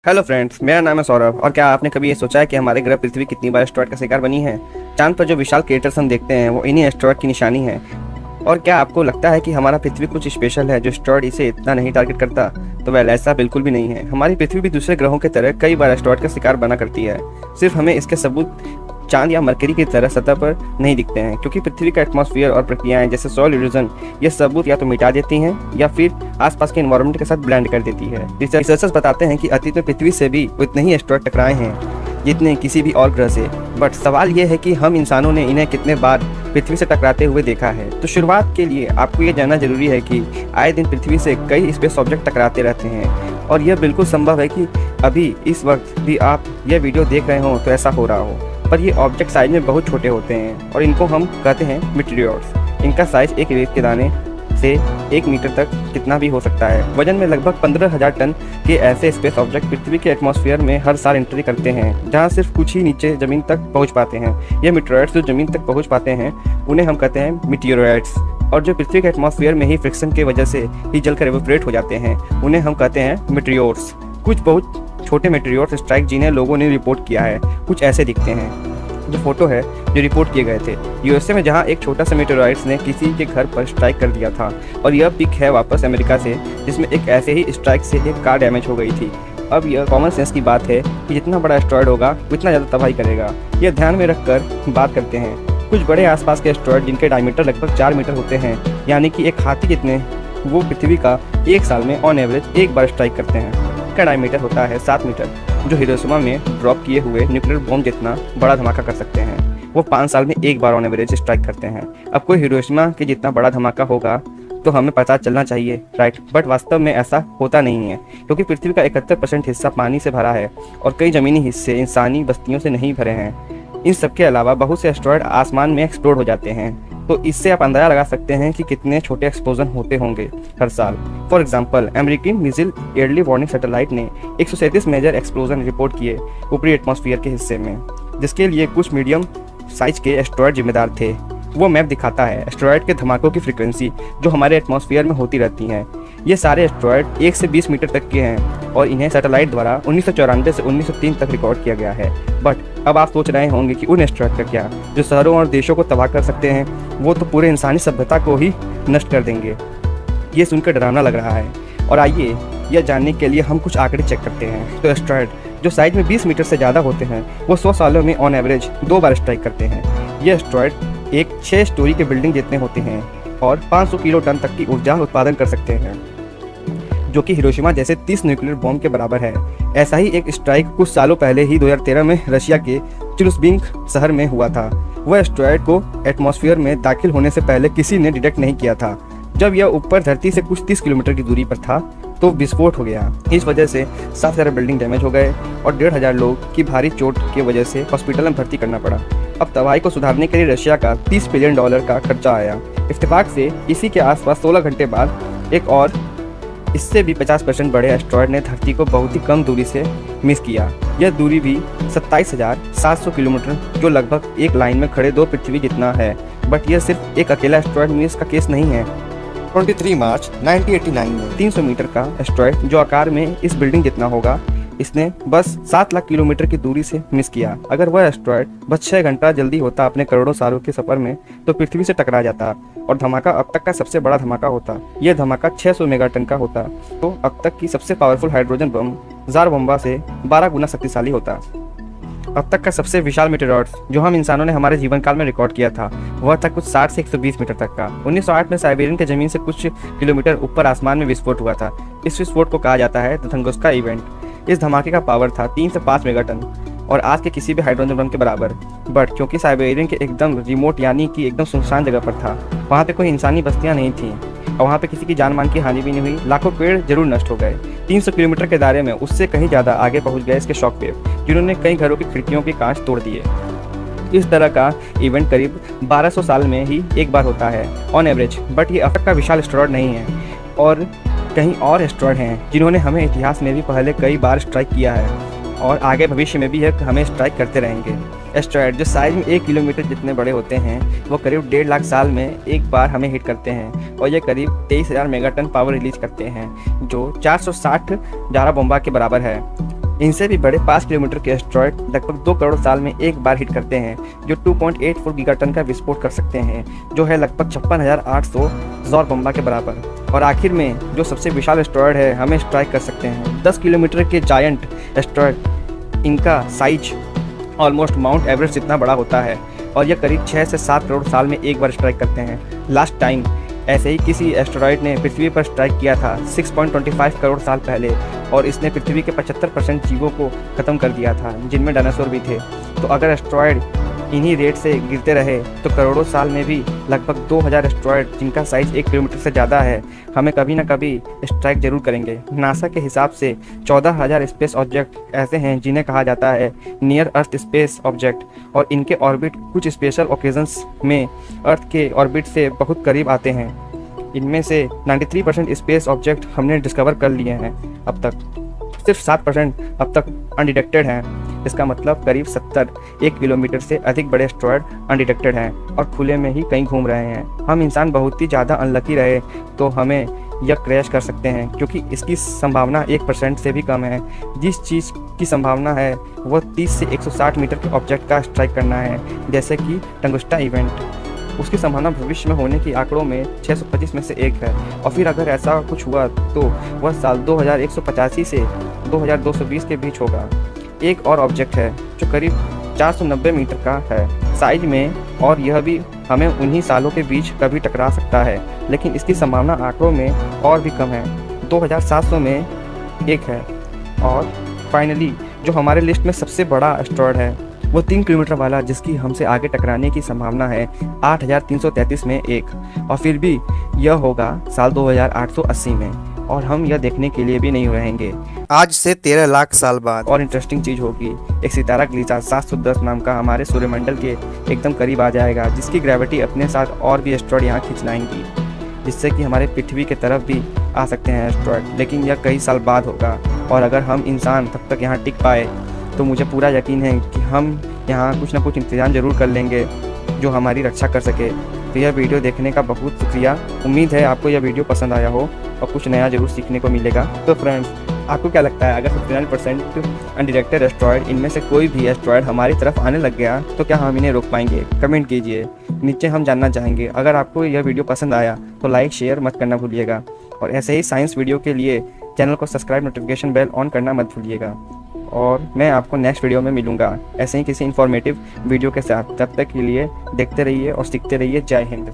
Hello friends, मेरा नाम है सौरभ। और क्या आपने कभी ये सोचा है कि हमारे ग्रह पृथ्वी कितनी बार एस्टेरॉयड का शिकार बनी है? चांद पर जो विशाल क्रेटर्स हम देखते हैं वो इन्हीं एस्टेरॉयड की निशानी है। और क्या आपको लगता है कि हमारा पृथ्वी कुछ स्पेशल है जो एस्टेरॉयड इसे इतना नहीं टारगेट करता? तो वह ऐसा बिल्कुल भी नहीं है। हमारी पृथ्वी भी दूसरे ग्रहों की तरह कई बार एस्टेरॉयड का शिकार बना करती है। सिर्फ हमें इसके सबूत चांद या मरकरी की तरह सतह पर नहीं दिखते हैं, क्योंकि पृथ्वी का एटमॉस्फेयर और प्रक्रियाएं जैसे सॉइल इरोजन ये सबूत या तो मिटा देती हैं या फिर आसपास के एनवायरनमेंट के साथ ब्लेंड कर देती है। रिसर्चर्स बताते हैं कि अतीत में पृथ्वी से भी उतने ही एस्टेरॉयड टकराए हैं जितने किसी भी और ग्रह से। बट सवाल ये है कि हम इंसानों ने इन्हें कितने बार पृथ्वी से टकराते हुए देखा है। तो शुरुआत के लिए आपको ये जानना जरूरी है कि आए दिन पृथ्वी से कई स्पेस ऑब्जेक्ट टकराते रहते हैं, और यह बिल्कुल संभव है कि अभी इस वक्त भी आप यह वीडियो देख रहे हो तो ऐसा हो रहा हो। पर ये ऑब्जेक्ट साइज में बहुत छोटे होते हैं और इनको हम कहते हैं मीटियोर्स। इनका साइज एक रेत के दाने से 1 मीटर तक कितना भी हो सकता है। वजन में लगभग 15,000 टन के ऐसे स्पेस ऑब्जेक्ट पृथ्वी के एटमॉस्फेयर में हर साल एंट्री करते हैं, जहां सिर्फ कुछ ही नीचे जमीन तक पहुंच पाते हैं। ये मीटियोराइट्स जो जमीन तक पहुंच पाते हैं उन्हें हम कहते हैं मीटियोराइट्स, और जो पृथ्वी के एटमॉस्फेयर में ही फ्रिक्शन की वजह से ही जलकर एवोपरेट हो जाते हैं उन्हें हम कहते हैं मीटियोर्स। कुछ बहुत छोटे मीटियोर्स स्ट्राइक जिन्हें लोगों ने रिपोर्ट किया है कुछ ऐसे दिखते हैं। जो फोटो है जो रिपोर्ट किए गए थे यूएसए में, जहां एक छोटा सा मीटियोराइट्स ने किसी के घर पर स्ट्राइक कर दिया था। और यह पिक है वापस अमेरिका से, जिसमें एक ऐसे ही स्ट्राइक से एक कार डैमेज हो गई थी। अब यह कॉमन सेंस की बात है कि जितना बड़ा एस्टेरॉयड होगा उतना ज़्यादा तबाही करेगा। यह ध्यान में रखकर बात करते हैं। कुछ बड़े आसपास के एस्टेरॉयड जिनके डायमीटर लगभग 4 मीटर होते हैं, यानी कि एक हाथी जितने, वो पृथ्वी का एक साल में ऑन एवरेज एक बार स्ट्राइक करते हैं। का डायमीटर होता है 7 मीटर, जो हिरोशिमा में ड्रॉप किए हुए न्यूक्लियर बॉम्ब जितना बड़ा धमाका कर सकते हैं। वो 5 साल में एक बार ऑन एवरेज स्ट्राइक करते हैं। अब कोई हिरोशिमा के जितना बड़ा धमाका होगा तो हमें पता चलना चाहिए, राइट? बट वास्तव में ऐसा होता नहीं है, क्योंकि पृथ्वी का 71% हिस्सा पानी से भरा है और कई ज़मीनी हिस्से इंसानी बस्तियों से नहीं भरे हैं। इन सब के अलावा बहुत से एस्टेरॉयड आसमान में एक्सप्लोड हो जाते हैं, तो इससे आप अंदाजा लगा सकते हैं कि कितने छोटे एक्सप्लोजन होते होंगे हर साल। फॉर एग्जांपल, अमेरिकी मिसाइल एयरली वार्निंग सैटेलाइट ने 137 मेजर एक्सप्लोजन रिपोर्ट किए ऊपरी एटमॉस्फेयर के हिस्से में, जिसके लिए कुछ मीडियम साइज के एस्टेरॉयड जिम्मेदार थे। वो मैप दिखाता है एस्टेरॉयड के धमाकों की फ्रीक्वेंसी जो हमारे एटमॉस्फेयर में होती रहती हैं। ये सारे एस्टेरॉयड 1 से 20 मीटर तक के हैं और इन्हें सैटेलाइट द्वारा 1994 से 1903 तक रिकॉर्ड किया गया है। बट अब आप सोच रहे होंगे कि उन एस्टेरॉयड का क्या, जो शहरों और देशों को तबाह कर सकते हैं, वो तो पूरे इंसानी सभ्यता को ही नष्ट कर देंगे। ये सुनकर डरावना लग रहा है, और आइए यह जानने के लिए हम कुछ आंकड़े चेक करते हैं। तो एस्टेरॉयड जो साइज में 20 मीटर से ज़्यादा होते हैं वो 100 सालों में ऑन एवरेज 2 बार स्ट्राइक करते हैं। ये एस्टेरॉयड एक 6 स्टोरी के बिल्डिंग जितने होते हैं और 500 किलो टन तक की ऊर्जा उत्पादन कर सकते हैं, जो कि हिरोशिमा जैसे 30 न्यूक्लियर बॉम्ब के बराबर है। ऐसा ही एक स्ट्राइक कुछ सालों पहले ही 2013 में रशिया के चेल्निस्क शहर में हुआ था। वह एस्टेरॉयड को एटमॉस्फेयर में दाखिल होने से पहले किसी ने डिटेक्ट नहीं किया था। जब यह ऊपर धरती से कुछ 30 किलोमीटर की दूरी पर था तो विस्फोट हो गया। इस वजह से 7,000 बिल्डिंग डैमेज हो गए और 1,500 लोग की भारी चोट की वजह से हॉस्पिटल में भर्ती करना पड़ा। अब तबाही को सुधारने के लिए रशिया का $30 बिलियन का खर्चा आया। इत्तेफाक से इसी के आसपास 16 घंटे बाद एक और इससे भी 50% बड़े एस्टेरॉयड ने धरती को बहुत ही कम दूरी से मिस किया। यह दूरी भी 27,700 किलोमीटर, जो लगभग एक लाइन में खड़े 2 पृथ्वी जितना है। बट यह सिर्फ एक अकेला एस्टेरॉयड मिस का केस नहीं है। 23 मार्च 1989 में 300 मीटर का एस्टेरॉयड जो आकार में इस बिल्डिंग जितना होगा, इसने बस 7 लाख किलोमीटर की दूरी से मिस किया। अगर वह एस्टेरॉयड बस 6 घंटा जल्दी होता अपने करोड़ों सालों के सफर में तो पृथ्वी से टकरा जाता और धमाका अब तक का सबसे बड़ा धमाका होता। यह धमाका 600 मेगाटन का होता, तो अब तक की सबसे पावरफुल हाइड्रोजन बम जार बम्बा से 12 गुना शक्तिशाली होता। अब तक का सबसे विशाल मीटियोराइट्स जो हम इंसानों ने हमारे जीवन काल में रिकॉर्ड किया था वह था कुछ 60 से 120 मीटर तक का। 1908 में साइबेरियन के जमीन से कुछ किलोमीटर ऊपर आसमान में विस्फोट हुआ था। इस विस्फोट को कहा जाता है तुंगुस्का इवेंट। इस धमाके का पावर था 3 से 5 मेगाटन और आज के किसी भी हाइड्रोजन बम के बराबर। बट क्योंकि साइबेरियन के एकदम रिमोट यानी कि एकदम सुनसान जगह पर था, वहाँ पे कोई इंसानी बस्तियाँ नहीं थीं और वहाँ पे किसी की जान मान की हानि भी नहीं हुई। लाखों पेड़ जरूर नष्ट हो गए। 300 किलोमीटर के दायरे में उससे कहीं ज़्यादा आगे पहुँच गए इसके शॉक वेव, जिन्होंने कई घरों की खिड़कियों के कांच तोड़ दिए। इस तरह का इवेंट करीब 1200 साल में ही एक बार होता है ऑन एवरेज। बट ये अब तक का विशाल एस्टेरॉयड नहीं है, और कहीं और एस्टेरॉयड हैं जिन्होंने हमें इतिहास में भी पहले कई बार स्ट्राइक किया है और आगे भविष्य में भी यह हमें स्ट्राइक करते रहेंगे। एस्टेरॉयड जो साइज में 1 किलोमीटर जितने बड़े होते हैं वो करीब 1.5 लाख साल में एक बार हमें हिट करते हैं और ये करीब 23,000 मेगाटन पावर रिलीज करते हैं, जो 460 जारा बोम्बा के बराबर है। इनसे भी बड़े 5 किलोमीटर के एस्ट्रॉयड लगभग 2 करोड़ साल में एक बार हिट करते हैं, जो 2.84 गीगाटन का विस्फोट कर सकते हैं, जो है लगभग 56,800 ज़ौरबम्बा के बराबर। और आखिर में जो सबसे विशाल एस्ट्रॉयड है हमें स्ट्राइक कर सकते हैं, 10 किलोमीटर के जायंट एस्ट्रॉयड। इनका साइज ऑलमोस्ट माउंट एवरेस्ट जितना बड़ा होता है और यह करीब 6 से 7 करोड़ साल में एक बार स्ट्राइक करते हैं। लास्ट टाइम ऐसे ही किसी एस्टेरॉयड ने पृथ्वी पर स्ट्राइक किया था 6.25 करोड़ साल पहले, और इसने पृथ्वी के 75% जीवों को ख़त्म कर दिया था, जिनमें डायनासोर भी थे। तो अगर एस्टेरॉयड इन्हीं रेट से गिरते रहे तो करोड़ों साल में भी लगभग 2000 एस्टेरॉयड, जिनका साइज़ 1 किलोमीटर से ज़्यादा है, हमें कभी ना कभी स्ट्राइक जरूर करेंगे। नासा के हिसाब से 14,000 स्पेस ऑब्जेक्ट ऐसे हैं जिन्हें कहा जाता है नियर अर्थ स्पेस ऑब्जेक्ट, और इनके ऑर्बिट कुछ स्पेशल ओकेजन्स में अर्थ के ऑर्बिट से बहुत करीब आते हैं। इनमें से 93% स्पेस ऑब्जेक्ट हमने डिस्कवर कर लिए हैं अब तक, सिर्फ 7% अब तक अनडिटेक्टेड हैं। इसका मतलब करीब 1 किलोमीटर से अधिक बड़े एस्टेरॉयड अनडिटेक्टेड हैं और खुले में ही कहीं घूम रहे हैं। हम इंसान बहुत ही ज़्यादा अनलकी रहे तो हमें यह क्रैश कर सकते हैं, क्योंकि इसकी संभावना 1% से भी कम है। जिस चीज़ की संभावना है वह 30 से 160 मीटर के ऑब्जेक्ट का स्ट्राइक करना है, जैसे कि टंगस्टा इवेंट। उसकी संभावना भविष्य में होने की आंकड़ों में 625 में से एक है, और फिर अगर ऐसा कुछ हुआ तो वह साल 2185 से 2220 के बीच होगा। एक और ऑब्जेक्ट है जो करीब 490 मीटर का है साइज में, और यह भी हमें उन्हीं सालों के बीच कभी टकरा सकता है, लेकिन इसकी संभावना आंकड़ों में और भी कम है, 2700 में एक है। और फाइनली जो हमारे लिस्ट में सबसे बड़ा एस्टेरॉयड है वो 3 किलोमीटर वाला, जिसकी हमसे आगे टकराने की संभावना है 8333 में एक, और फिर भी यह होगा साल 2880 में, और हम यह देखने के लिए भी नहीं रहेंगे आज से 13 लाख साल बाद। और इंटरेस्टिंग चीज़ होगी, एक सितारा ग्लीचा 710 नाम का हमारे सूर्यमंडल के एकदम करीब आ जाएगा, जिसकी ग्रेविटी अपने साथ और भी एस्टेरॉयड यहाँ खींच लाएंगी, जिससे कि हमारे पृथ्वी की तरफ भी आ सकते हैं एस्टेरॉयड, लेकिन यह कई साल बाद होगा। और अगर हम इंसान तब तक यहाँ टिक पाए तो मुझे पूरा यकीन है कि हम यहाँ कुछ ना कुछ इंतजाम ज़रूर कर लेंगे जो हमारी रक्षा कर सके। तो यह वीडियो देखने का बहुत शुक्रिया। उम्मीद है आपको यह वीडियो पसंद आया हो और कुछ नया ज़रूर सीखने को मिलेगा। तो फ्रेंड्स, आपको क्या लगता है, अगर 59% अनडिटेक्टेड एस्टेरॉयड, इनमें से कोई भी एस्टेरॉयड हमारी तरफ आने लग गया तो क्या हम इन्हें रोक पाएंगे? कमेंट कीजिए, नीचे हम जानना चाहेंगे। अगर आपको यह वीडियो पसंद आया तो लाइक शेयर मत करना भूलिएगा, और ऐसे ही साइंस वीडियो के लिए चैनल को सब्सक्राइब, नोटिफिकेशन बेल ऑन करना मत भूलिएगा। और मैं आपको नेक्स्ट वीडियो में मिलूँगा ऐसे ही किसी इन्फॉर्मेटिव वीडियो के साथ। तब तक के लिए देखते रहिए और सीखते रहिए। जय हिंद।